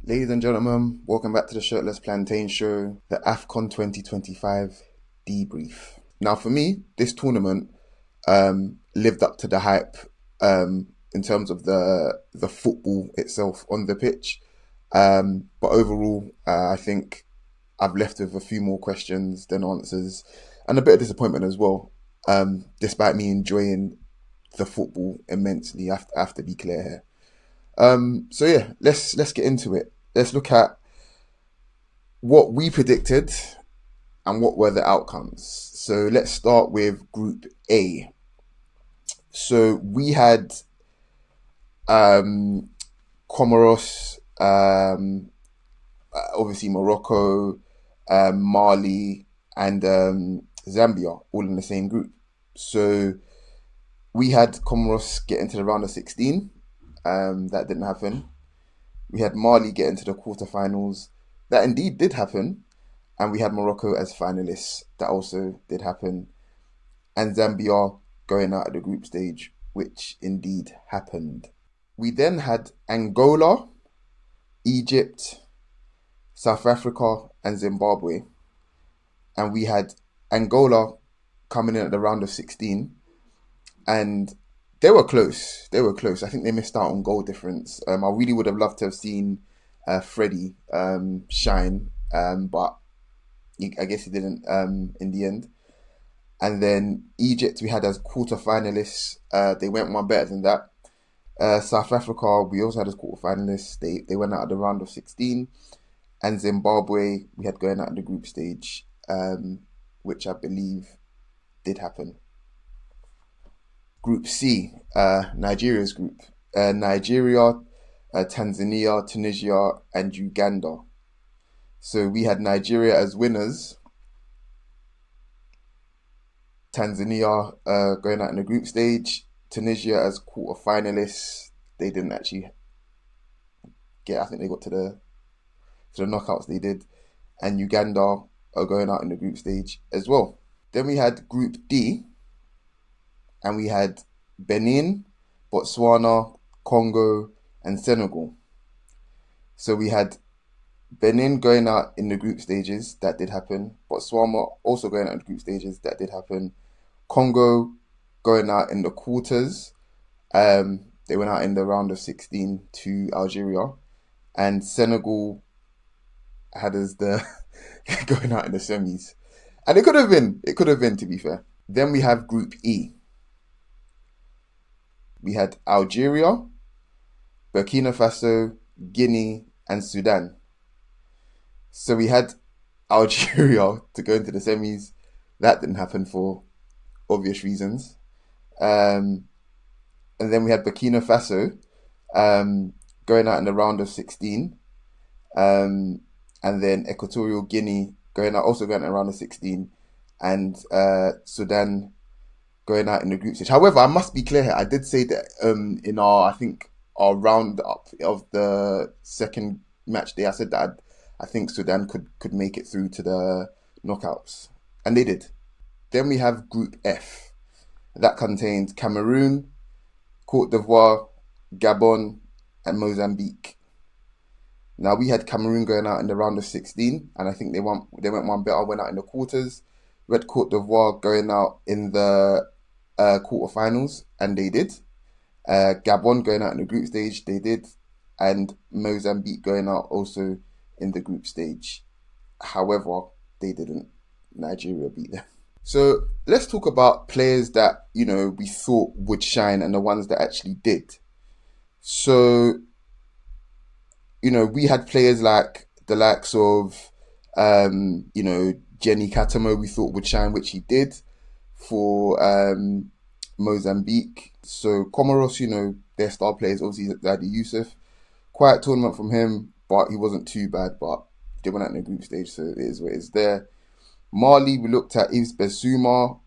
Ladies and gentlemen, welcome back to the Shirtless Plantain Show, the AFCON 2025 Debrief. Now, for me, this tournament lived up to the hype in terms of the football itself on the pitch. But overall, I think I've left with a few more questions than answers, and a bit of disappointment as well. Despite me enjoying the football immensely, I have to be clear here. So yeah, let's get into it. Let's look at what we predicted and what were the outcomes. So let's start with Group A. So we had Comoros, obviously Morocco, Mali, and Zambia all in the same group. So we had Comoros get into the round of 16. That didn't happen. We had Mali get into the quarterfinals. That indeed did happen. And we had Morocco as finalists. That also did happen. And Zambia going out of the group stage, which indeed happened. We then had Angola, Egypt, South Africa, and Zimbabwe. And we had Angola coming in at the round of 16. And they were close. I think they missed out on goal difference. I really would have loved to have seen Freddie shine, but I guess he didn't in the end. And then Egypt we had as quarterfinalists. They went one better than that. South Africa we also had as quarterfinalists. They went out of the round of 16. And Zimbabwe we had going out of the group stage, which I believe did happen. Group C, Nigeria's group. Nigeria, Tanzania, Tunisia, and Uganda. So we had Nigeria as winners. Tanzania going out in the group stage. Tunisia as quarterfinalists. They didn't actually get. I think they got to the knockouts. They did, and Uganda are going out in the group stage as well. Then we had Group D. And we had Benin, Botswana, Congo, and Senegal. So we had Benin going out in the group stages. That did happen. Botswana also going out in the group stages. That did happen. Congo going out in the quarters. They went out in the round of 16 to Algeria. And Senegal had as the going out in the semis. And it could have been, to be fair. Then we have Group E. We had Algeria, Burkina Faso, Guinea, and Sudan. So we had Algeria to go into the semis. That didn't happen for obvious reasons. And then we had Burkina Faso going out in the round of 16. And then Equatorial Guinea going out in the round of 16. And Sudan going out in the group stage. However, I must be clear here. I did say that in our round up of the second match day, I said that I think Sudan could make it through to the knockouts, and they did. Then we have Group F. That contains Cameroon, Cote d'Ivoire, Gabon, and Mozambique. Now we had Cameroon going out in the round of 16, and I think they went one better, went out in the quarters. We had Cote d'Ivoire going out in the quarterfinals, and they did. Gabon going out in the group stage, they did. And Mozambique going out also in the group stage. However, they didn't. Nigeria beat them. So let's talk about players that, we thought would shine and the ones that actually did. So, we had players like the likes of, Jenny Katamo we thought would shine, which he did for Mozambique. So Comoros, their star players, obviously Zadi Youssef. Quiet tournament from him, but he wasn't too bad, but they went out in the group stage, so it is what it is there. Mali, we looked at Yves Bessouma,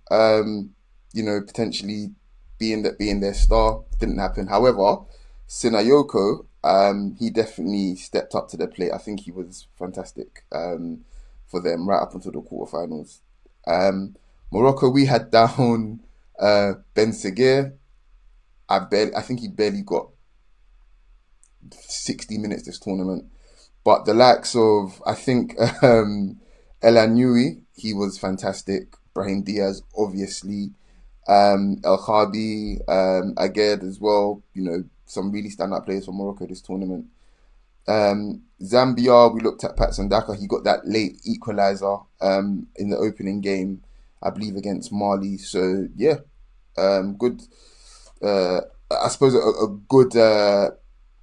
potentially being their star. Didn't happen. However, Sinayoko, he definitely stepped up to the plate. I think he was fantastic for them right up until the quarterfinals. Morocco, we had down Ben Seguir. I think he barely got 60 minutes this tournament. But the likes of, I think, El Anui, he was fantastic. Brahim Diaz, obviously. El Khabi, Aged as well. Some really stand-up players for Morocco this tournament. Zambia, we looked at Pat Sandaka. He got that late equalizer in the opening game, I believe, against Mali. So, yeah, good. I suppose a good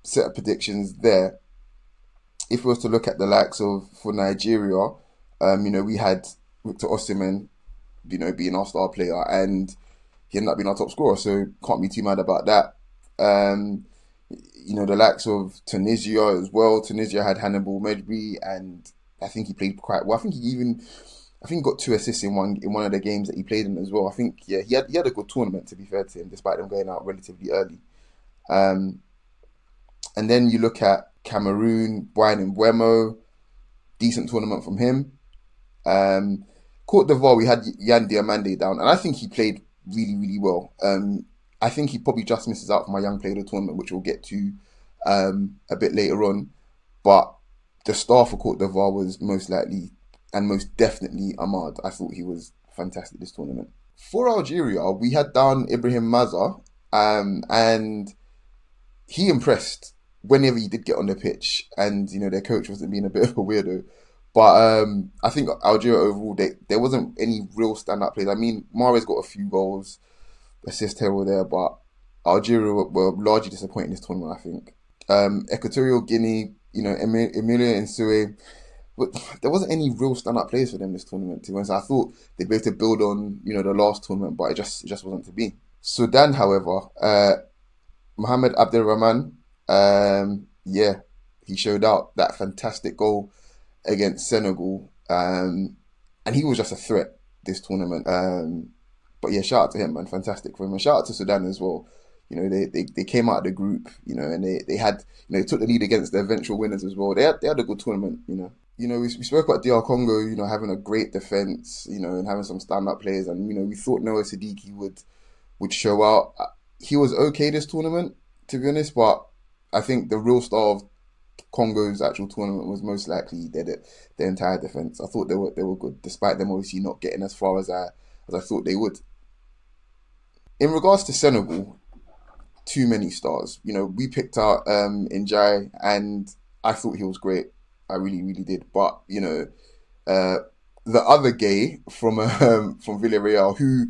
set of predictions there. If we was to look at the likes of for Nigeria, we had Victor Osimhen, being our star player, and he ended up being our top scorer. So can't be too mad about that. Um, the likes of Tunisia as well. Tunisia had Hannibal Medri, and I think he played quite well. I think he got 2 assists in one of the games that he played in as well. I think he had a good tournament, to be fair to him, despite them going out relatively early. Um, and then you look at Cameroon, Brian Mbeumo, decent tournament from him. Um, Cote d'Ivoire, we had Yan Diamande down, and I think he played really, really well. I think he probably just misses out for my young player of the tournament, which we'll get to a bit later on. But the star for Cote d'Ivoire was most likely and most definitely Ahmad. I thought he was fantastic this tournament. For Algeria, we had down Ibrahim Maza, and he impressed whenever he did get on the pitch, and their coach wasn't being a bit of a weirdo. But I think Algeria overall, there wasn't any real stand-up plays. I mean, Mahrez got a few goals, assist here or there, but Algeria were largely disappointing this tournament, I think. Equatorial Guinea, Emilia and Sue, but there wasn't any real stand-up players for them this tournament. To be honest, I thought they'd be able to build on, the last tournament, but it just wasn't to be. Sudan, however, Mohamed Abdelrahman, he showed out that fantastic goal against Senegal, and he was just a threat this tournament. But yeah, shout out to him, man, fantastic for him, and shout out to Sudan as well. They came out of the group, and they had they took the lead against the eventual winners as well. They had a good tournament. We spoke about DR Congo, having a great defense, and having some stand up players, and we thought Noah Siddiqui would show out. He was okay this tournament, to be honest, but I think the real star of Congo's actual tournament was most likely their entire defense. I thought they were good, despite them obviously not getting as far as I thought they would. In regards to Senegal, too many stars. We picked out Njai, and I thought he was great. I really, really did. But the other gay from Villarreal, who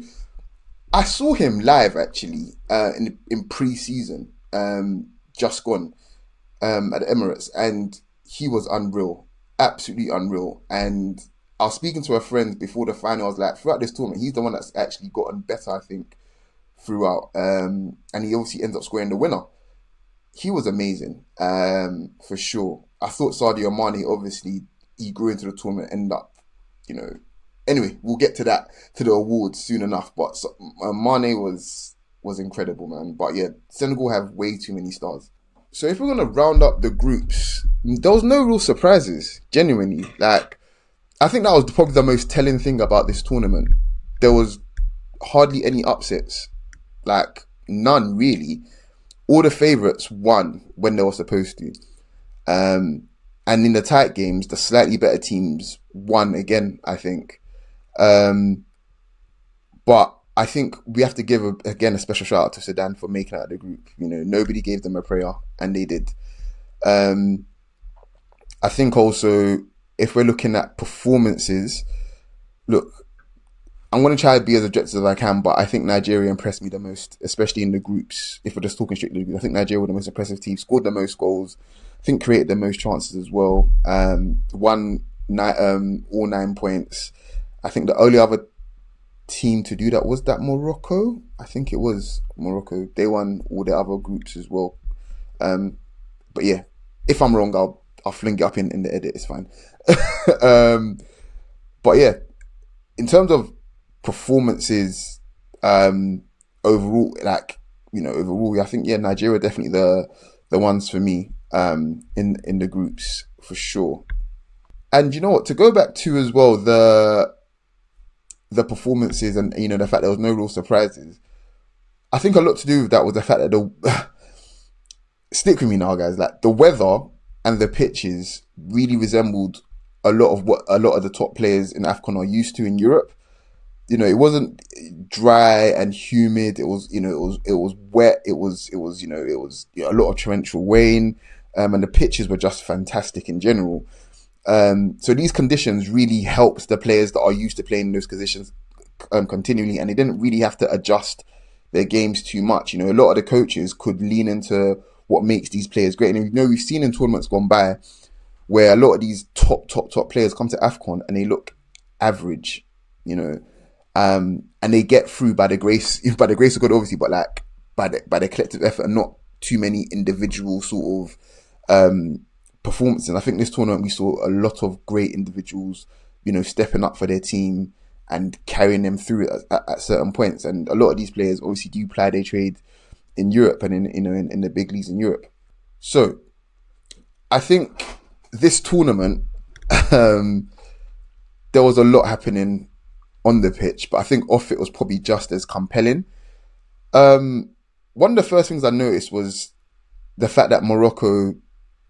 I saw him live actually in pre-season, just gone at the Emirates, and he was unreal, absolutely unreal. And I was speaking to a friend before the final. I was like, throughout this tournament, he's the one that's actually gotten better, I think, throughout. And he obviously ends up scoring the winner. He was amazing, for sure. I thought Sadio Mane, obviously, he grew into the tournament, ended up, Anyway, we'll get to that, to the awards soon enough. But Mane was incredible, man. But yeah, Senegal have way too many stars. So if we're going to round up the groups, there was no real surprises, genuinely. Like, I think that was probably the most telling thing about this tournament. There was hardly any upsets. Like, none, really. All the favourites won when they were supposed to. And in the tight games, the slightly better teams won again, I think. But I think we have to give, again, a special shout out to Sudan for making it out of the group. Nobody gave them a prayer, and they did. I think also, if we're looking at performances, look, I'm going to try to be as objective as I can, but I think Nigeria impressed me the most, especially in the groups. If we're just talking strictly, I think Nigeria were the most impressive team, scored the most goals, I think created the most chances as well. Won all 9 points. I think the only other team to do that was that Morocco. I think it was Morocco. They won all the other groups as well. But yeah, if I'm wrong, I'll fling it up in the edit. It's fine. But yeah, in terms of performances, overall, overall, I think Nigeria are definitely the ones for me. In the groups for sure. And you know what? To go back to as well the performances and the fact there was no real surprises. I think a lot to do with that was the fact that stick with me now, guys. Like, the weather and the pitches really resembled a lot of what a lot of the top players in AFCON are used to in Europe. It wasn't dry and humid. It was, it was wet. It was a lot of torrential rain, and the pitches were just fantastic in general. So these conditions really helps the players that are used to playing in those conditions continually, and they didn't really have to adjust their games too much. A lot of the coaches could lean into what makes these players great. And we've seen in tournaments gone by where a lot of these top players come to AFCON and they look average, and they get through by the grace of God, obviously, but like by the collective effort and not too many individual sort of performances. And I think this tournament we saw a lot of great individuals, stepping up for their team and carrying them through at certain points. And a lot of these players obviously do ply their trade in Europe and in the big leagues in Europe. So I think this tournament, there was a lot happening on the pitch, but I think off it was probably just as compelling. One of the first things I noticed was the fact that Morocco,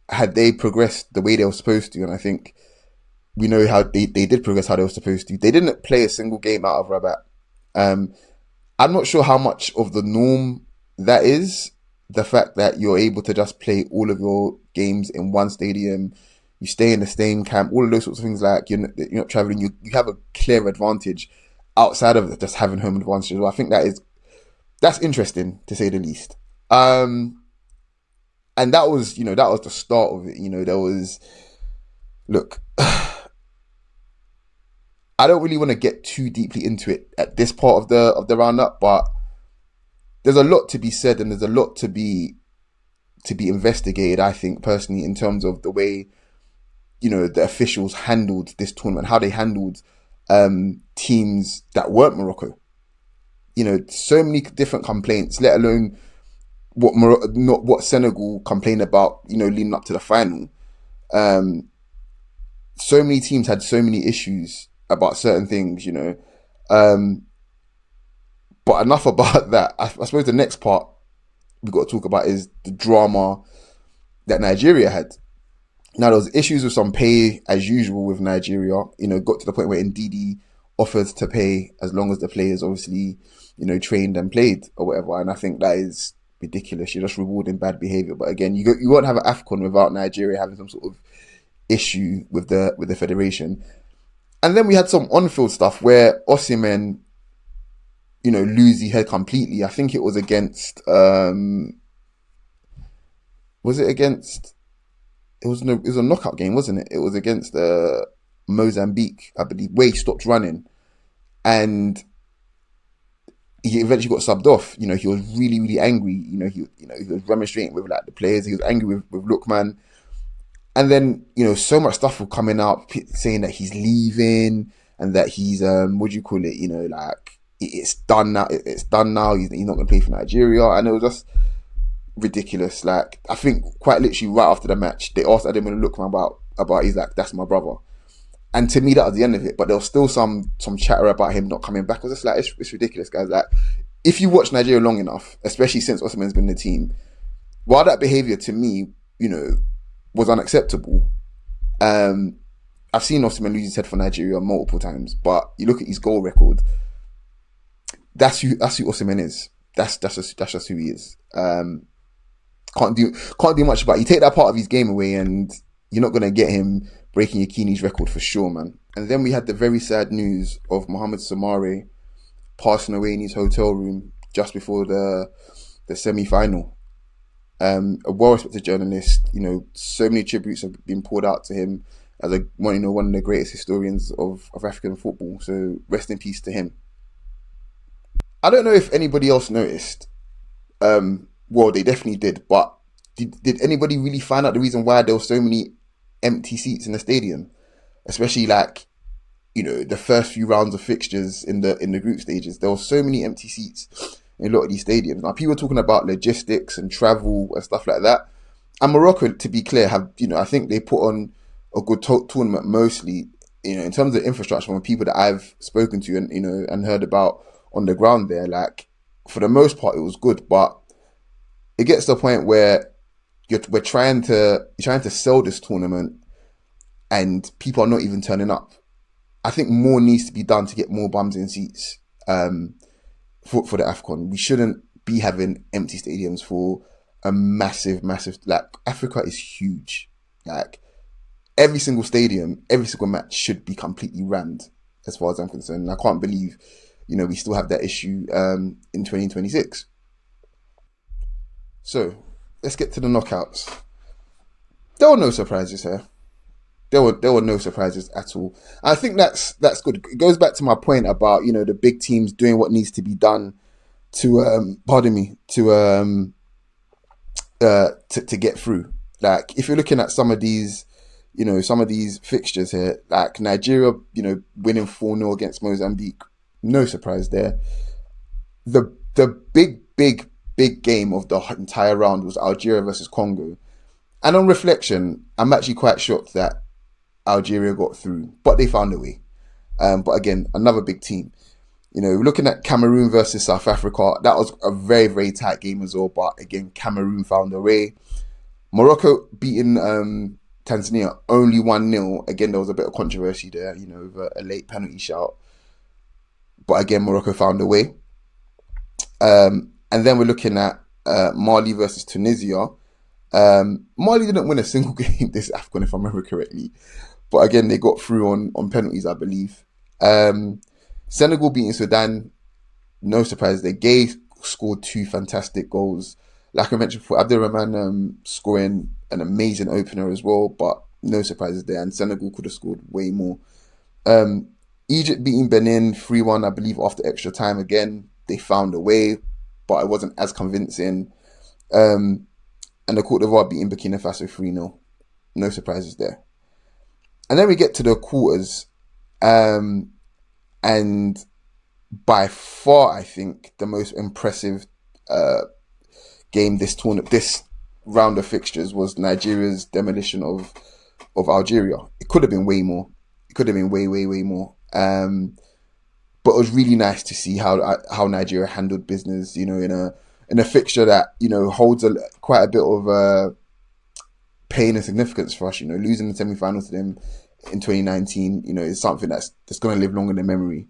had they progressed the way they were supposed to, and I think we know how they did progress how they were supposed to. They didn't play a single game out of Rabat. I'm not sure how much of the norm that is. The fact that you're able to just play all of your games in one stadium, you stay in the same camp, all of those sorts of things, like you're not traveling, you have a clear advantage outside of just having home advantage as well. I think that's interesting to say the least. And that was the start of it. There was, look, I don't really want to get too deeply into it at this part of the roundup, but there's a lot to be said and there's a lot to be investigated, I think, personally, in terms of the way, the officials handled this tournament, how they handled teams that weren't Morocco. So many different complaints, let alone what Senegal complained about, leading up to the final. So many teams had so many issues about certain things, but enough about that. I suppose the next part we've got to talk about is the drama that Nigeria had. Now, there was issues with some pay as usual with Nigeria. Got to the point where Ndidi offered to pay as long as the players obviously, trained and played or whatever. And I think that is ridiculous. You're just rewarding bad behaviour. But again, you won't have an AFCON without Nigeria having some sort of issue with the federation. And then we had some on-field stuff where Osimhen, lose his head completely. I think it was against. Was it against? It was a knockout game, wasn't it? It was against Mozambique, I believe, where he stopped running, and he eventually got subbed off. He was really, really angry. He was remonstrating with like the players. He was angry with Lookman, and then so much stuff was coming out saying that he's leaving and that he's like it's done now. It's done now. He's not going to play for Nigeria, and it was just ridiculous. Like, I think quite literally right after the match, they asked Adam and Lookman about he's like, that's my brother. And to me, that was the end of it. But there was still some chatter about him not coming back. I was just like, it's ridiculous, guys. Like, if you watch Nigeria long enough, especially since Osimhen's been in the team, while that behaviour to me, was unacceptable, I've seen Osimhen lose his head for Nigeria multiple times. But you look at his goal record, that's who Osimhen is. That's just who he is. Can't do much about it. You take that part of his game away and you're not going to get him breaking Yakini's record for sure, man. And then we had the very sad news of Mohamed Samare passing away in his hotel room just before the semi-final. A well-respected journalist, so many tributes have been poured out to him as one of the greatest historians of African football. So rest in peace to him. I don't know if anybody else noticed. Well, they definitely did, but did anybody really find out the reason why there were so many empty seats in the stadium? Especially the first few rounds of fixtures in the group stages. There were so many empty seats in a lot of these stadiums. Now, people are talking about logistics and travel and stuff like that. And Morocco, to be clear, have I think they put on a good tournament mostly, in terms of infrastructure from people that I've spoken to and heard about on the ground there. Like, for the most part, it was good, but it gets to a point where we're trying to sell this tournament, and people are not even turning up. I think more needs to be done to get more bums in seats for the AFCON. We shouldn't be having empty stadiums for a massive, like, Africa is huge. Like, every single stadium, every single match should be completely rammed, as far as I'm concerned. And I can't believe, we still have that issue in 2026. So, let's get to the knockouts. There were no surprises here. There were no surprises at all. I think that's good. It goes back to my point about, the big teams doing what needs to be done to to get through. Like, if you're looking at some of these fixtures here, like Nigeria, winning 4-0 against Mozambique, no surprise there. The big game of the entire round was Algeria versus Congo. And on reflection, I'm actually quite shocked that Algeria got through, but they found a way. But again, another big team. Looking at Cameroon versus South Africa, that was a very, very tight game as well. But again, Cameroon found a way. Morocco beating Tanzania only 1-0. Again, there was a bit of controversy there, over a late penalty shout. But again, Morocco found a way. And then we're looking at Mali versus Tunisia. Mali didn't win a single game this AFCON, if I remember correctly. But again, they got through on penalties, I believe. Senegal beating Sudan, no surprise. They scored 2 fantastic goals. Like I mentioned before, Abdurrahman scoring an amazing opener as well, but no surprises there. And Senegal could have scored way more. Egypt beating Benin 3-1, I believe, after extra time again. They found a way, but it wasn't as convincing. And the Côte d'Ivoire beating Burkina Faso 3-0. No surprises there. And then we get to the quarters. And by far, I think, the most impressive game this round of fixtures was Nigeria's demolition of Algeria. It could have been way more. It could have been way, way, way more. But it was really nice to see how Nigeria handled business, in a fixture that, holds quite a bit of pain and significance for us. Losing the semi-finals to them in 2019, is something that's going to live long in the memory.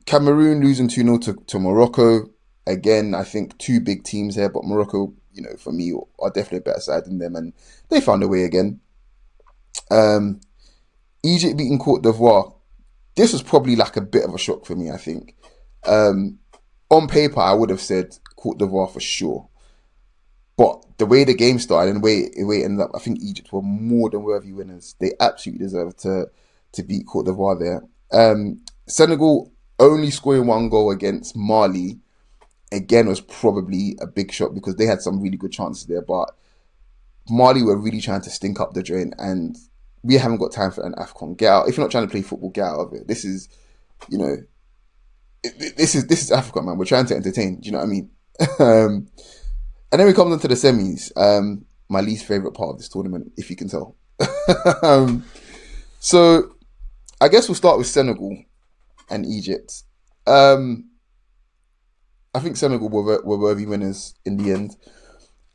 Cameroon losing 2-0 to Morocco. Again, I think 2 big teams here, but Morocco, for me, are definitely a better side than them, and they found a way again. Egypt beating Côte d'Ivoire. This was probably like a bit of a shock for me, I think. On paper, I would have said Côte d'Ivoire for sure. But the way the game started and the way it ended up, I think Egypt were more than worthy winners. They absolutely deserved to beat Côte d'Ivoire there. Senegal only scoring 1 goal against Mali, again, was probably a big shock because they had some really good chances there. But Mali were really trying to stink up the drain, and we haven't got time for an AFCON. Get out. If you're not trying to play football, get out of it. This is, this is Africa, man. We're trying to entertain. Do you know what I mean? And then we come on to the semis. My least favourite part of this tournament, if you can tell. So, I guess we'll start with Senegal and Egypt. I think Senegal were worthy winners in the end.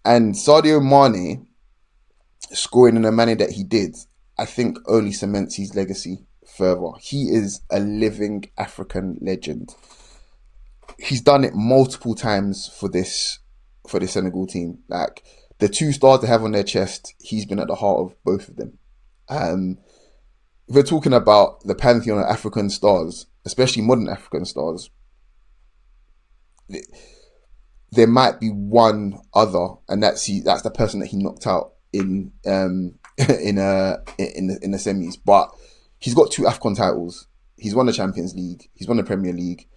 And Sadio Mane scoring in the manner that he did, I think only cements his legacy further. He is a living African legend. He's done it multiple times for this Senegal team. Like, the 2 stars they have on their chest, he's been at the heart of both of them. If we're talking about the pantheon of African stars, especially modern African stars, there might be one other, and that's the person that he knocked out in the semis. But he's got 2 AFCON titles. He's won the Champions League. He's won the Premier League.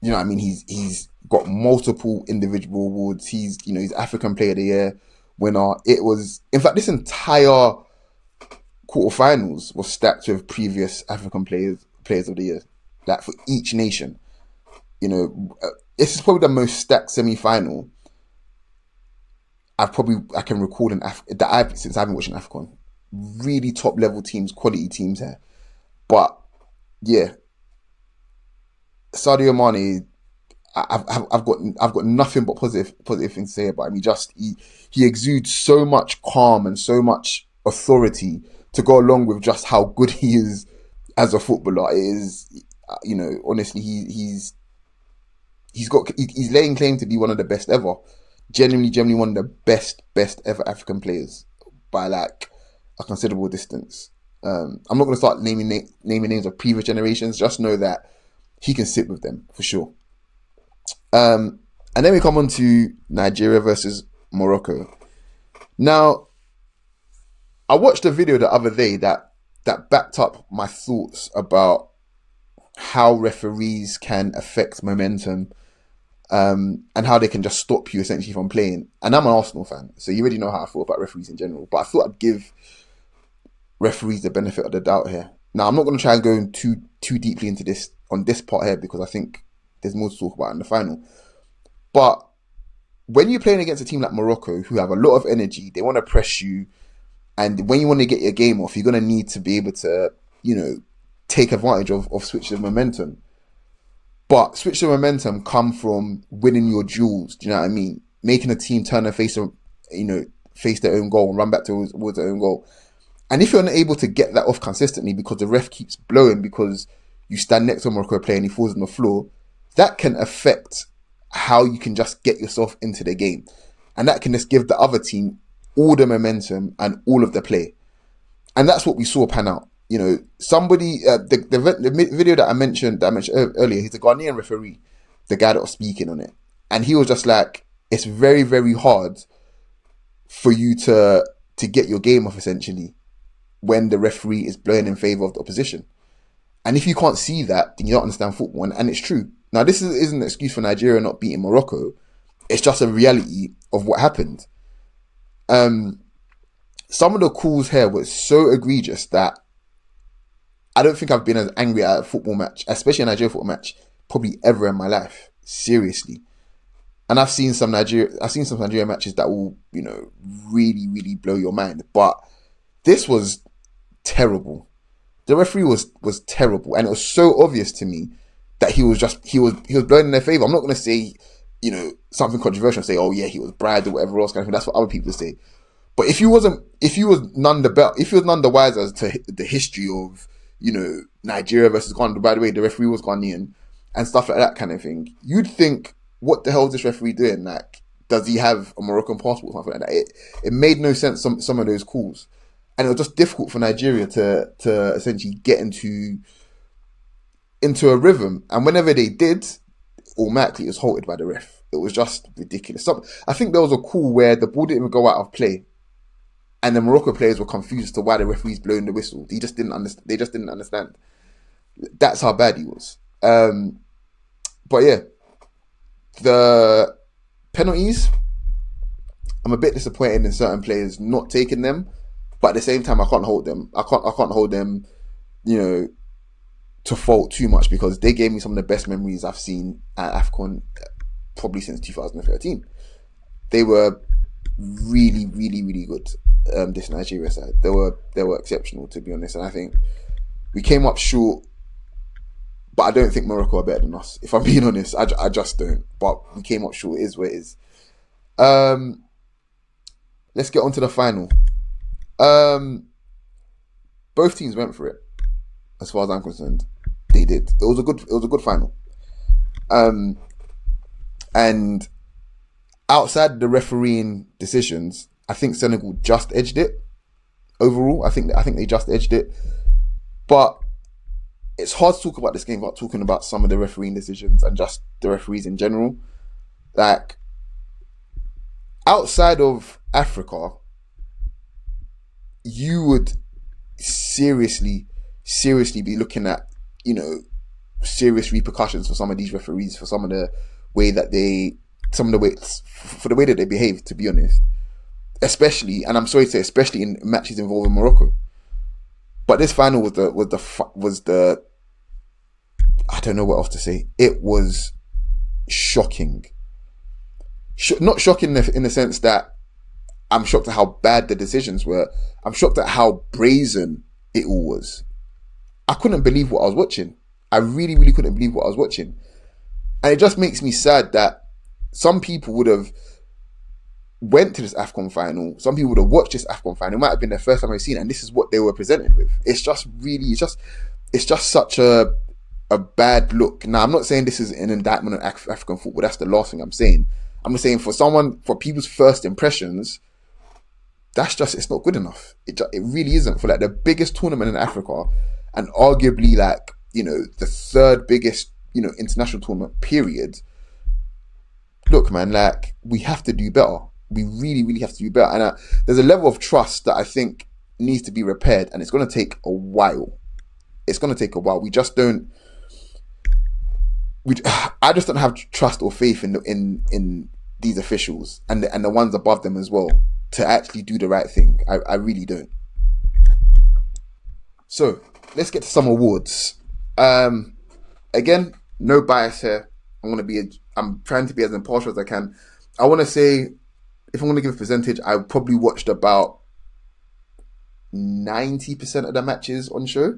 You know what I mean? He's got multiple individual awards. He's African Player of the Year winner. It was, in fact, this entire quarterfinals was stacked with previous African players of the year, like for each nation. This is probably the most stacked semi-final I can recall since I've been watching AFCON. Really top level teams, quality teams here. But yeah, Sadio Mane, I've got nothing but positive things to say about him. He exudes so much calm and so much authority to go along with just how good he is as a footballer. It is, honestly, he's laying claim to be one of the best ever. Genuinely one of the best ever African players by like a considerable distance. I'm not going to start naming names of previous generations. Just know that he can sit with them for sure. And then we come on to Nigeria versus Morocco. Now, I watched a video the other day that backed up my thoughts about how referees can affect momentum, and how they can just stop you essentially from playing. And I'm an Arsenal fan, so you already know how I feel about referees in general. But I thought I'd give referees the benefit of the doubt here. Now, I'm not going to try and go too deeply into this on this part here because I think there's more to talk about in the final. But when you're playing against a team like Morocco, who have a lot of energy, they want to press you, and when you want to get your game off, you're going to need to be able to, take advantage of switches of momentum. But switches of momentum come from winning your duels. Do you know what I mean? Making a team turn and face their own goal and run back towards their own goal. And if you're not able to get that off consistently because the ref keeps blowing because you stand next to a Morocco player and he falls on the floor, that can affect how you can just get yourself into the game. And that can just give the other team all the momentum and all of the play. And that's what we saw pan out. Somebody, the video that I mentioned earlier, he's a Ghanaian referee, the guy that was speaking on it. And he was just like, it's very, very hard for you to get your game off essentially when the referee is blowing in favour of the opposition. And if you can't see that, then you don't understand football. And it's true. Now, this isn't an excuse for Nigeria not beating Morocco. It's just a reality of what happened. Some of the calls here were so egregious that I don't think I've been as angry at a football match, especially a Nigeria football match, probably ever in my life. Seriously. And I've seen some Nigeria matches that will, really, really blow your mind. But this was terrible. The referee was terrible, and it was so obvious to me that he was blowing in their favour. I'm not going to say, something controversial and say, oh yeah, he was bribed or whatever else kind of thing. That's what other people say. But if he was none the wiser as to the history of, Nigeria versus Ghana, by the way, the referee was Ghanaian and stuff like that kind of thing, you'd think, what the hell is this referee doing? Like, does he have a Moroccan passport or something like that? It made no sense, some of those calls. And it was just difficult for Nigeria to essentially get into a rhythm. And whenever they did, automatically it was halted by the ref. It was just ridiculous. I think there was a call where the ball didn't even go out of play, and the Morocco players were confused as to why the referee's blowing the whistle. They just didn't understand. That's how bad he was. But yeah, the penalties, I'm a bit disappointed in certain players not taking them, but at the same time, I can't hold them. I can't hold them, to fault too much, because they gave me some of the best memories I've seen at AFCON probably since 2013. They were really, really, really good. This Nigeria side, they were exceptional, to be honest. And I think we came up short, but I don't think Morocco are better than us. If I'm being honest, I just don't. But we came up short. It is what it is. Let's get on to the final. Both teams went for it. As far as I'm concerned, they did. It was a good final. And outside the refereeing decisions, I think Senegal just edged it. Overall, I think they just edged it. But it's hard to talk about this game without talking about some of the refereeing decisions and just the referees in general. Like, outside of Africa, you would seriously be looking at, serious repercussions for some of these referees, for some of the way that they behave, to be honest. Especially, and I'm sorry to say, especially in matches involving Morocco. But this final was the I don't know what else to say. It was shocking. Not shocking in the sense that I'm shocked at how bad the decisions were. I'm shocked at how brazen it all was. I couldn't believe what I was watching. I really, really couldn't believe what I was watching. And it just makes me sad that some people would have went to this AFCON final. Some people would have watched this AFCON final. It might have been their first time they've seen it, and this is what they were presented with. It's just really, it's just such a bad look. Now, I'm not saying this is an indictment on African football. That's the last thing I'm saying. I'm just saying for people's first impressions, that's just, it's not good enough. It really isn't for like the biggest tournament in Africa, and arguably like, you know, the third biggest, you know, international tournament, period. Look, man, like, we have to do better. We really, really have to do better. And there's a level of trust that I think needs to be repaired, and it's going to take a while. It's going to take a while. We just don't. I just don't have trust or faith in these officials and the ones above them as well to actually do the right thing. I really don't. So let's get to some awards. Again, no bias here. I'm trying to be as impartial as I can. I want to say, if I'm going to give a percentage, I probably watched about 90% of the matches on show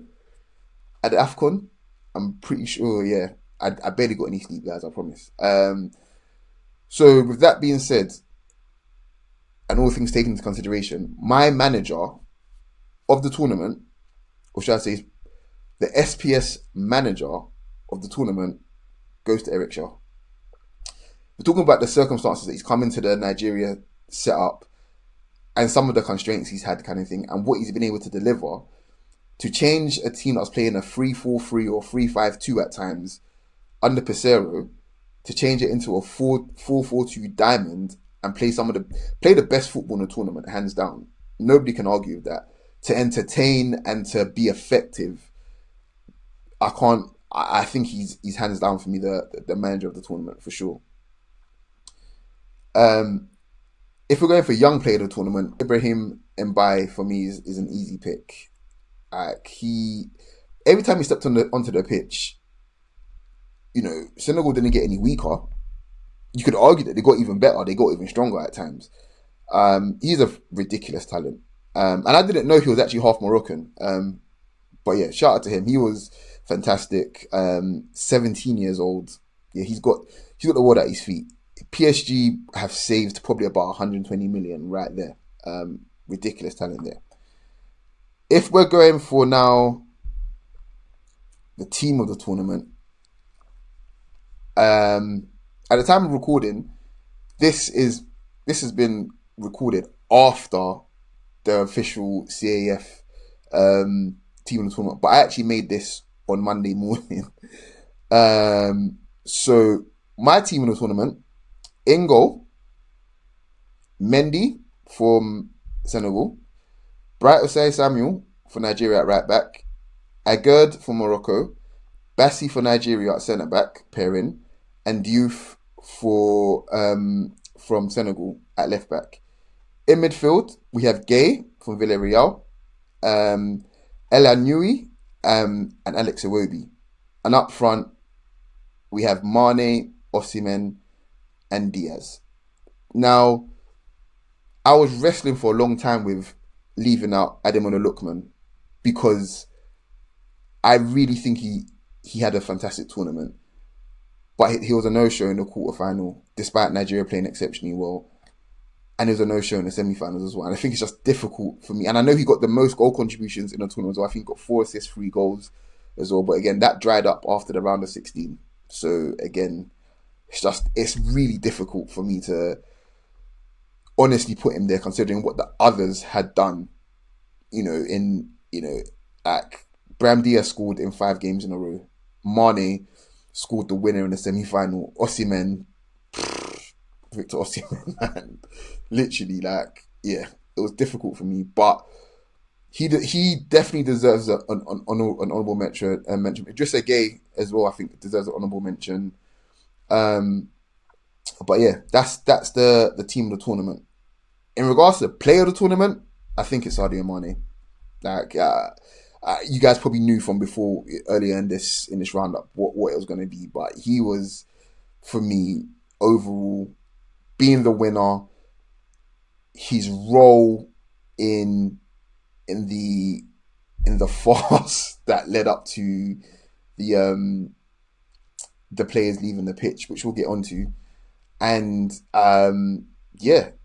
at the AFCON. I'm pretty sure, yeah. I barely got any sleep, guys, I promise. So with that being said, and all things taken into consideration, my manager of the tournament, or should I say, the SPS manager of the tournament, goes to Eric Shaw. We're talking about the circumstances that he's come into the Nigeria setup and some of the constraints he's had, kind of thing, and what he's been able to deliver to change a team that was playing a 3-4-3 or 3-5-2 at times under Pesero, to change it into a 4-4-2 diamond and play the best football in the tournament, hands down. Nobody can argue with that. To entertain and to be effective, I think he's hands down for me the manager of the tournament for sure. If we're going for young player of the tournament, Ibrahim Mbaye for me is an easy pick. Every time he stepped onto the pitch, you know, Senegal didn't get any weaker. You could argue that they got even better. They got even stronger at times. He's a ridiculous talent. And I didn't know he was actually half Moroccan. But yeah, shout out to him. He was fantastic. 17 years old. Yeah, he's got the world at his feet. PSG have saved probably about 120 million right there. Ridiculous talent there. If we're going for now the team of the tournament, at the time of recording, this has been recorded after the official CAF team of the tournament, but I actually made this on Monday morning. So my team in the tournament: in goal, Mendy from Senegal, Bright Osei Samuel for Nigeria at right back, Agerd for Morocco, Bassi for Nigeria at centre back pairing, and Diouf from Senegal at left back. In midfield, we have Gay from Villarreal, El Anoui, and Alex Iwobi. And up front, we have Mane, Osimhen, and Diaz. Now, I was wrestling for a long time with leaving out Ademola Lookman because I really think he had a fantastic tournament. But he was a no-show in the quarterfinal, despite Nigeria playing exceptionally well. And he was a no-show in the semi-finals as well. And I think it's just difficult for me. And I know he got the most goal contributions in the tournament as well. I think he got 4 assists, 3 goals as well. But again, that dried up after the round of 16. So again, it's really difficult for me to honestly put him there, considering what the others had done. Like Bram Diaz scored in 5 games in a row. Mane scored the winner in the semi-final. Osimhen, Victor Osimhen, man. Literally, like, yeah, it was difficult for me. But he definitely deserves an honourable mention. Idrissa Gueye as well, I think, deserves an honourable mention. But yeah, that's the team of the tournament. In regards to the player of the tournament, I think it's Sadio Mane. Like, you guys probably knew from before, earlier in this roundup, what it was going to be. But he was, for me, overall, being the winner, his role in the farce that led up to the the players leaving the pitch, which we'll get onto. And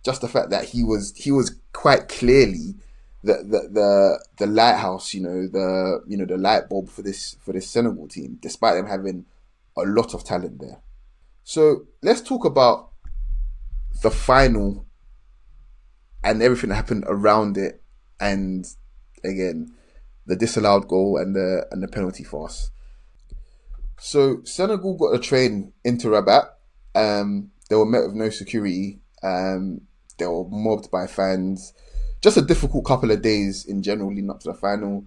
just the fact that he was quite clearly the lighthouse, the light bulb for this Senegal team, despite them having a lot of talent there. So let's talk about the final and everything that happened around it, and again the disallowed goal and the penalty farce. So Senegal got a train into Rabat. They were met with no security. They were mobbed by fans. Just a difficult couple of days in general leading up to the final.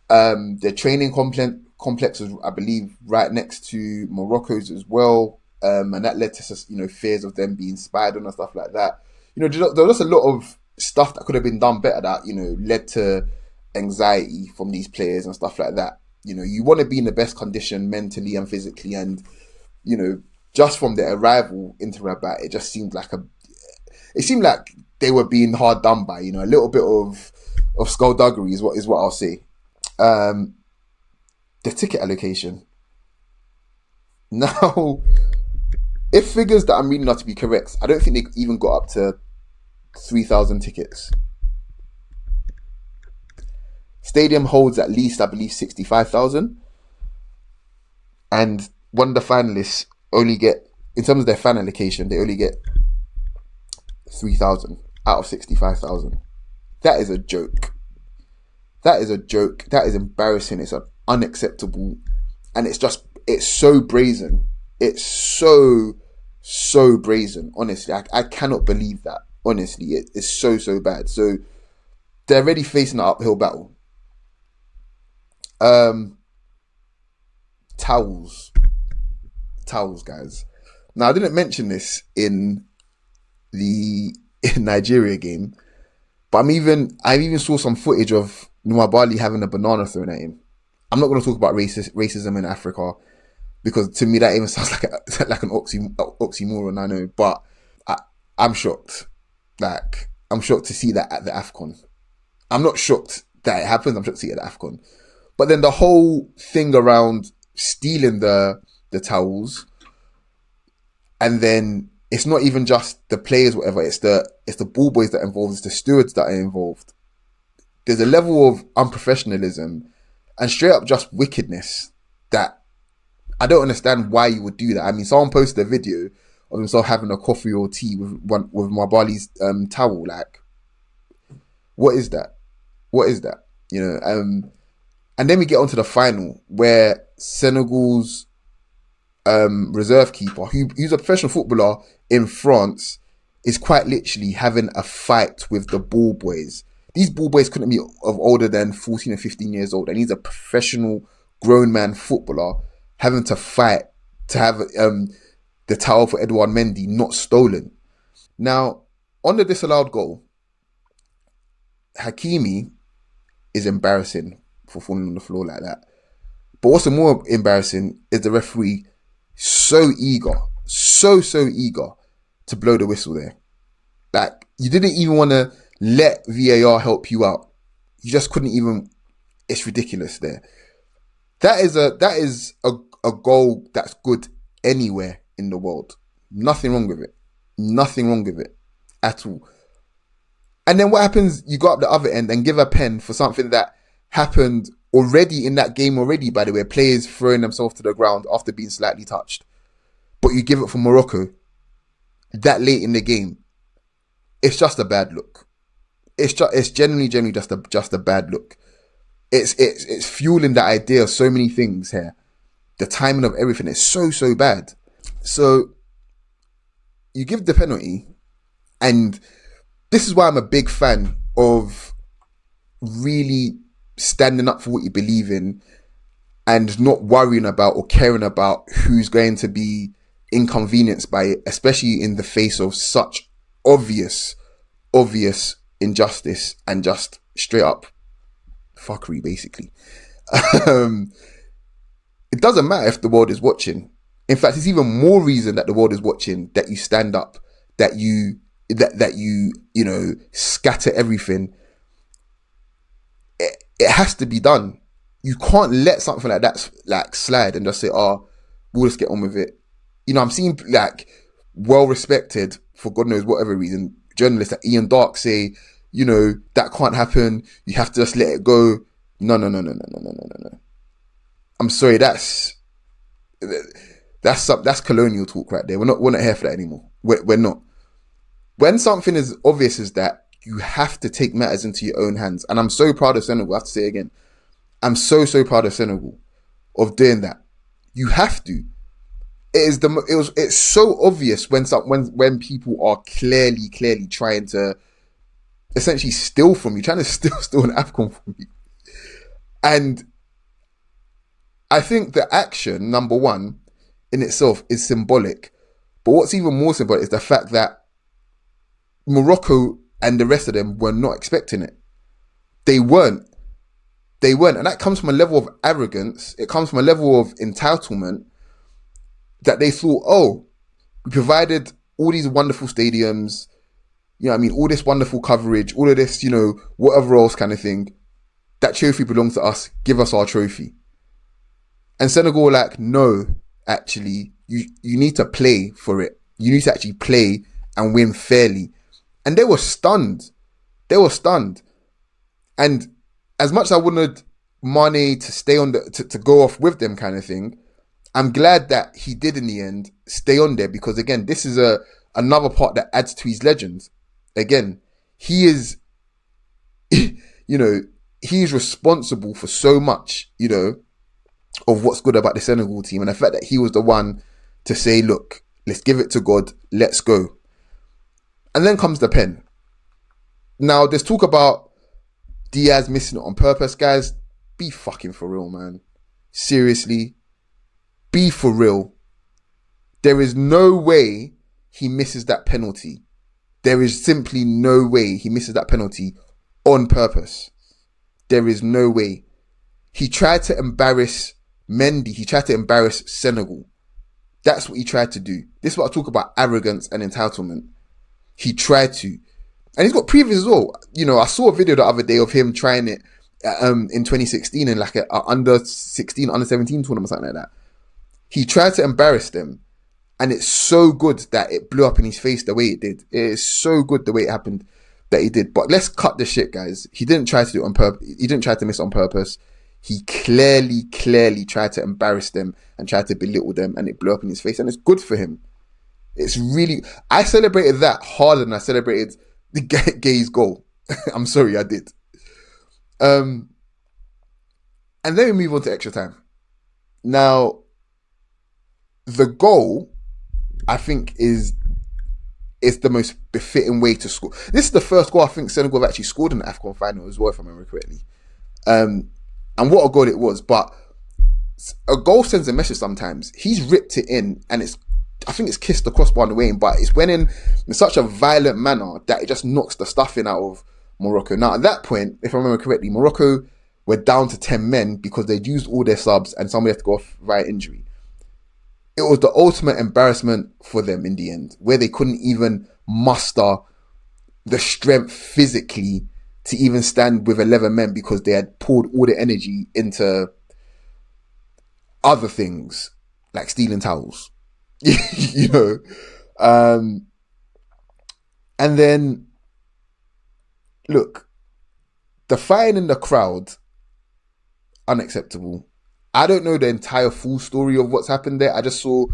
Their training complex was, I believe, right next to Morocco's as well. And that led to fears of them being spied on and stuff like that. There was just a lot of stuff that could have been done better that led to anxiety from these players and stuff like that. You want to be in the best condition mentally and physically, and just from their arrival into Rabat, it seemed like they were being hard done by. A little bit of skullduggery is what I'll say. The ticket allocation. Now, if figures that I'm reading are to be correct, I don't think they even got up to 3,000 tickets. Stadium holds at least, I believe, 65,000. And one of the finalists only get, in terms of their fan allocation, they only get 3,000 out of 65,000. That is a joke. That is embarrassing. It's unacceptable. And it's so brazen. It's so brazen. Honestly, I cannot believe that. Honestly, it's so bad. So they're already facing an uphill battle. Towels, guys. Now, I didn't mention this in the Nigeria game, but I even saw some footage of Nwabali having a banana thrown at him. I'm not going to talk about racism in Africa, because to me that even sounds like an oxymoron. I know, but I'm shocked. I'm shocked to see that at the AFCON. I'm not shocked that it happens. I'm shocked to see it at the AFCON. But then the whole thing around stealing the towels, and then it's not even just the players, whatever. It's the ball boys that are involved. It's the stewards that are involved. There's a level of unprofessionalism and straight up just wickedness that I don't understand why you would do that. I mean, someone posted a video of himself having a coffee or tea with Mwabali's towel. Like, what is that? And then we get onto the final, where Senegal's reserve keeper, who's a professional footballer in France, is quite literally having a fight with the ball boys. These ball boys couldn't be of older than 14 or 15 years old, and he's a professional grown man footballer having to fight to have the towel for Edouard Mendy not stolen. Now, on the disallowed goal, Hakimi is embarrassing for falling on the floor like that. But what's more embarrassing is the referee so eager to blow the whistle there. Like, you didn't even want to let VAR help you out. You just couldn't even. It's ridiculous there. That is a goal that's good anywhere in the world. Nothing wrong with it at all. And then what happens? You go up the other end and give a pen for something that happened already in that game already, by the way. Players throwing themselves to the ground after being slightly touched. But you give it for Morocco that late in the game. It's just a bad look. It's generally just a bad look. It's fueling that idea of so many things here. The timing of everything is so bad. So you give the penalty, and this is why I'm a big fan of really standing up for what you believe in and not worrying about or caring about who's going to be inconvenienced by it, especially in the face of such obvious injustice and just straight up fuckery, basically. It doesn't matter if the world is watching. In fact, it's even more reason that the world is watching, that you stand up, that you scatter everything. It has to be done. You can't let something like that slide and just say, We'll just get on with it. You know, I'm seeing like well respected for God knows whatever reason journalists like Ian Dark say, you know, that can't happen. You have to just let it go. No. I'm sorry, that's colonial talk right there. We're not here for that anymore. We're not. When something as obvious as that, you have to take matters into your own hands. And I'm so proud of Senegal. I have to say it again. I'm so proud of Senegal of doing that. You have to. It's so obvious when people are clearly trying to essentially steal from you, trying to steal an AFCON from you. And I think the action, number one, in itself is symbolic. But what's even more symbolic is the fact that Morocco and the rest of them were not expecting it. They weren't. And that comes from a level of arrogance. It comes from a level of entitlement that they thought, oh, we provided all these wonderful stadiums, you know what I mean, all this wonderful coverage, all of this, you know, whatever else kind of thing. That trophy belongs to us. Give us our trophy. And Senegal were like, no, actually, you need to play for it. You need to actually play and win fairly. And they were stunned. And as much as I wanted Mane to stay on to go off with them kind of thing, I'm glad that he did in the end stay on there, because again, this is another part that adds to his legend. Again, he is, you know, he is responsible for so much, you know, of what's good about the Senegal team. And the fact that he was the one to say, look, let's give it to God, let's go. And then comes the pen. Now, there's talk about Diaz missing it on purpose. Guys, be fucking for real, man. Seriously. Be for real. There is no way he misses that penalty. There is simply no way he misses that penalty on purpose. There is no way. He tried to embarrass Mendy. He tried to embarrass Senegal. That's what he tried to do. This is what I talk about, arrogance and entitlement. He tried to. And he's got previous as well. You know, I saw a video the other day of him trying it in 2016 in like a under 16, under 17 tournament or something like that. He tried to embarrass them. And it's so good that it blew up in his face the way it did. It is so good the way it happened that he did. But let's cut the shit, guys. He didn't try to do it on purpose. He didn't try to miss on purpose. He clearly tried to embarrass them and tried to belittle them, and it blew up in his face. And it's good for him. It's really... I celebrated that harder than I celebrated the Gay's goal. I'm sorry, I did. And then we move on to extra time. Now, the goal, I think, is the most befitting way to score. This is the first goal I think Senegal have actually scored in the AFCON final as well, if I remember correctly. And what a goal it was. But a goal sends a message sometimes. He's ripped it in, and I think it's kissed the crossbar on the way in, but it's went in such a violent manner that it just knocks the stuffing out of Morocco. Now, at that point, if I remember correctly, Morocco were down to 10 men because they'd used all their subs and somebody had to go off via injury. It was the ultimate embarrassment for them in the end, where they couldn't even muster the strength physically to even stand with 11 men because they had poured all the energy into other things like stealing towels. You know, and then look, the fighting in the crowd, unacceptable. I don't know the entire full story of what's happened there. I just saw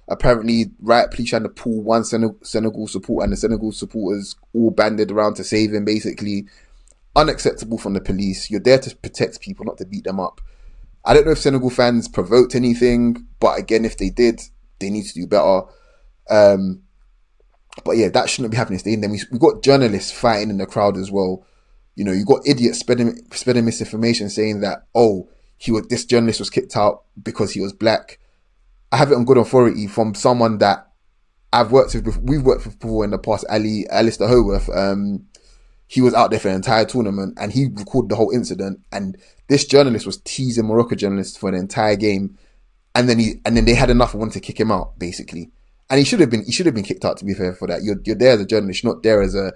apparently riot police trying to pull one Senegal support, and the Senegal supporters all banded around to save him. Basically, unacceptable from the police. You're there to protect people, not to beat them up. I don't know if Senegal fans provoked anything, but again, if they did, they need to do better. But yeah, that shouldn't be happening today. And then we got journalists fighting in the crowd as well. You know, you got idiots spreading misinformation saying that, oh, this journalist was kicked out because he was black. I have it on good authority from someone that I've worked with. We've worked with before in the past, Alistair Howarth. He was out there for an entire tournament and he recorded the whole incident. And this journalist was teasing Morocco journalists for an entire game. And then they had enough and wanted to kick him out, basically. And he should have been kicked out, to be fair, for that. You're there as a journalist, you're not there as a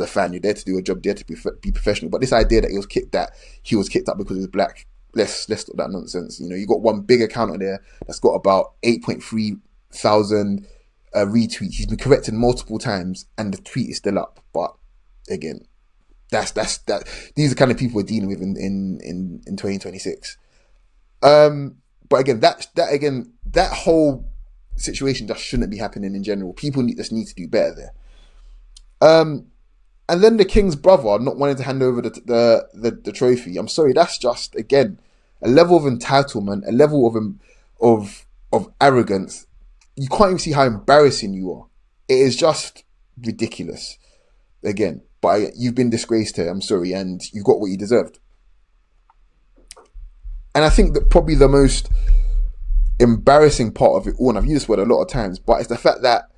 fan. You're there to do a job, there to be professional. But this idea that he was kicked out because he was black, let's stop that nonsense. You know, you got one big account on there that's got about 8.3 thousand retweets. He's been corrected multiple times, and the tweet is still up. But again, that's that. These are the kind of people we're dealing with in 2026. But again, that whole situation just shouldn't be happening in general. People just need to do better there. And then the king's brother not wanting to hand over the trophy. I'm sorry, that's just again a level of entitlement, a level of arrogance. You can't even see how embarrassing you are. It is just ridiculous. Again, but you've been disgraced here. I'm sorry, and you got what you deserved. And I think that probably the most embarrassing part of it all, and I've used this word a lot of times, but it's the fact that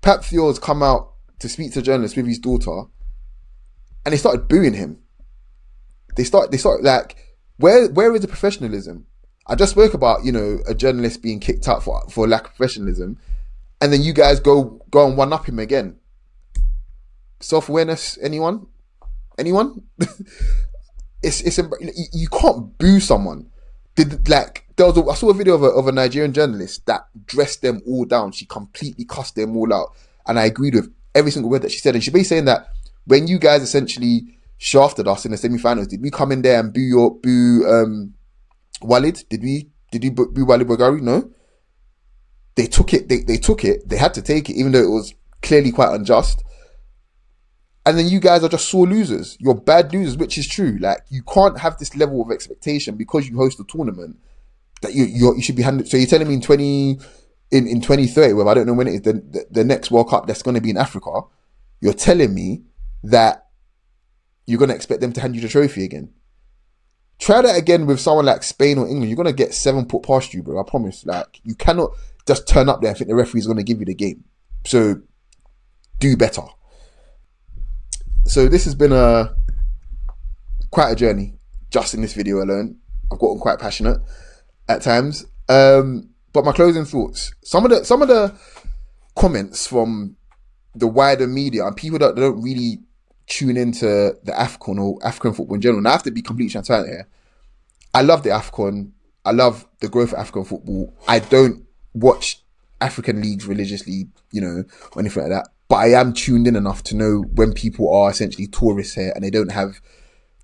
Pap Theo's come out to speak to journalists with his daughter, and they started booing him. They started like, where is the professionalism? I just spoke about, you know, a journalist being kicked out for lack of professionalism, and then you guys go and one up him again. Self-awareness, anyone? It's you can't boo someone. I saw a video of a Nigerian journalist that dressed them all down. She completely cussed them all out, and I agreed with every single word that she said. And she basically saying that when you guys essentially shafted us in the semi-finals, did we come in there and boo Walid? Did we boo Walid Bogari? No. They took it. They took it. They had to take it, even though it was clearly quite unjust. And then you guys are just sore losers. You're bad losers, which is true. Like, you can't have this level of expectation because you host a tournament that you should be handed. So you're telling me in 2030, well, I don't know when it is, the next World Cup that's going to be in Africa, you're telling me that you're going to expect them to hand you the trophy again. Try that again with someone like Spain or England. You're going to get 7 put past you, bro. I promise. Like, you cannot just turn up there and think the referee's going to give you the game. So do better. So this has been quite a journey just in this video alone. I've gotten quite passionate at times. But my closing thoughts. Some of the comments from the wider media and people that don't really tune into the AFCON or African football in general. And I have to be completely transparent here. I love the AFCON. I love the growth of African football. I don't watch African leagues religiously, you know, or anything like that. But I am tuned in enough to know when people are essentially tourists here and they don't have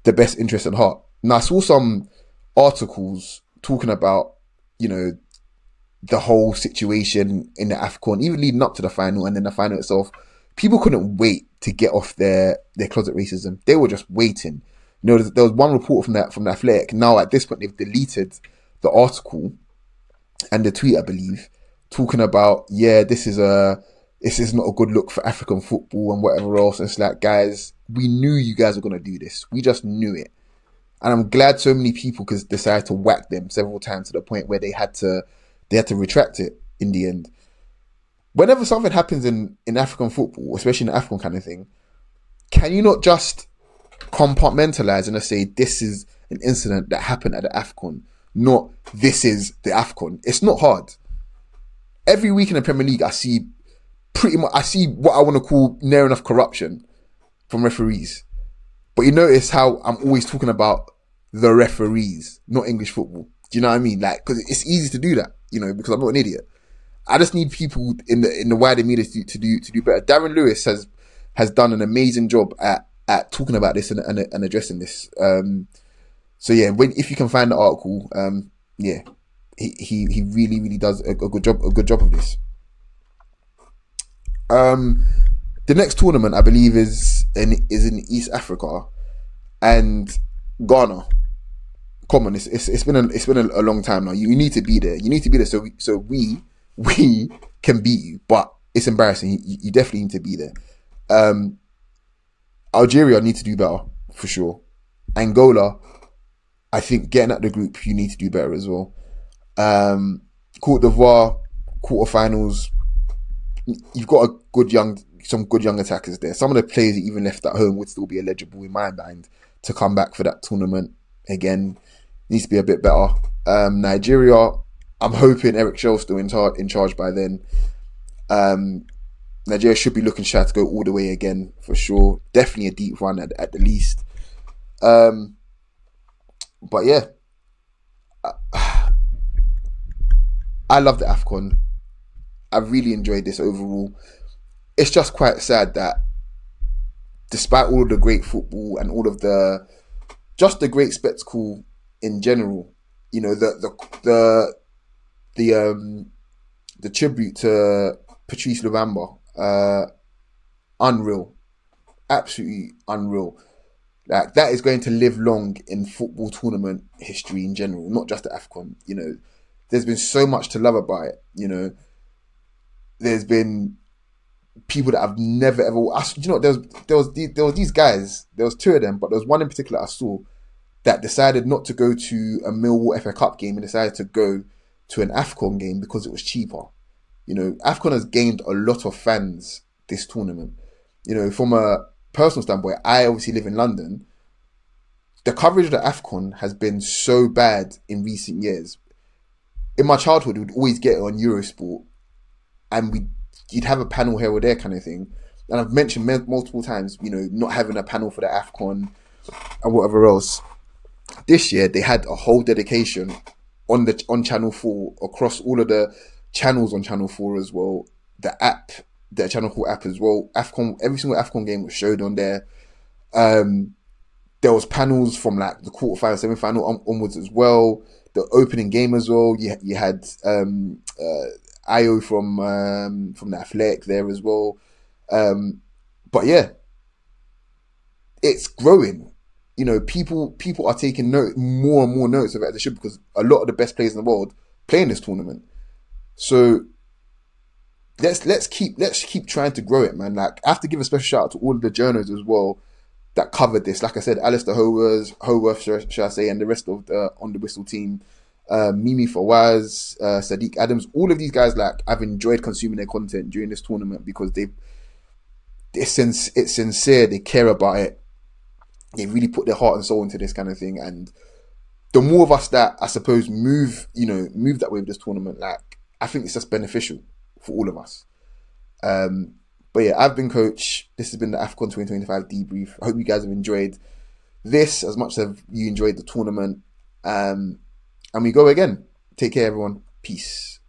the best interest at heart. Now, I saw some articles talking about, you know, the whole situation in the AFCON, even leading up to the final and then the final itself. People couldn't wait to get off their closet racism. They were just waiting. You know, there was one report from the Athletic. Now, at this point, they've deleted the article and the tweet, I believe, talking about, yeah, this is not a good look for African football and whatever else. And it's like, guys, we knew you guys were going to do this. We just knew it. And I'm glad so many people could decide to whack them several times to the point where they had to retract it in the end. Whenever something happens in African football, especially in the AFCON kind of thing, can you not just compartmentalize and just say, this is an incident that happened at the AFCON, not this is the AFCON? It's not hard. Every week in the Premier League, I see what I want to call near enough corruption from referees. But you notice how I'm always talking about the referees, not English football. Do you know what I mean? Like, because it's easy to do that, you know, because I'm not an idiot. I just need people in the wider media to do better. Darren Lewis has done an amazing job at talking about this and addressing this. So yeah, if you can find the article, yeah, he really, really does a good job of this. The next tournament, I believe, is in East Africa and Ghana. Come on, it's been a long time now. You need to be there. You need to be there so we can beat you. But it's embarrassing. You definitely need to be there. Algeria need to do better for sure. Angola, I think getting at the group, you need to do better as well. Côte d'Ivoire quarterfinals. You've got some good young attackers there. Some of the players that even left at home would still be eligible in my mind to come back for that tournament. Again, needs to be a bit better. Nigeria, I'm hoping Eric Shell's still in charge by then. Nigeria should be looking to try to go all the way again for sure. Definitely a deep run at the least. But yeah, I love the AFCON. I really enjoyed this overall. It's just quite sad that despite all of the great football and all of the just the great spectacle in general, you know, the tribute to Patrice Luamba, unreal, absolutely unreal. Like that is going to live long in football tournament history in general, not just the AFCON. You know, there's been so much to love about it. You know, there's been people that I've never ever. You know, there was these guys. There was two of them, but there was one in particular I saw that decided not to go to a Millwall FA Cup game and decided to go to an AFCON game because it was cheaper. You know, AFCON has gained a lot of fans this tournament. You know, from a personal standpoint, I obviously live in London. The coverage of the AFCON has been so bad in recent years. In my childhood, we'd always get it on Eurosport and you'd have a panel here or there kind of thing. And I've mentioned multiple times, you know, not having a panel for the AFCON and whatever else. This year, they had a whole dedication on Channel 4 across all of the channels on Channel 4 as well. The app, the Channel 4 app as well. AFCON, every single AFCON game was showed on there. There was panels from like the quarterfinal, semi-final onwards as well. The opening game as well. You had Ayo from the Athletic there as well. But yeah, it's growing. You know, people are taking more and more notes of it as they should, because a lot of the best players in the world play in this tournament. So let's keep trying to grow it, man. Like I have to give a special shout out to all of the journalists as well that covered this. Like I said, Alistair Howarth, should I say, and the rest of the On the Whistle team, Mimi Fawaz, Sadiq Adams, all of these guys. Like I've enjoyed consuming their content during this tournament because it's sincere. They care about it. They really put their heart and soul into this kind of thing. And the more of us that I suppose move that way with this tournament, like I think it's just beneficial for all of us. But yeah, I've been Coach. This has been the AFCON 2025 debrief. I hope you guys have enjoyed this as much as you enjoyed the tournament. And we go again. Take care, everyone. Peace.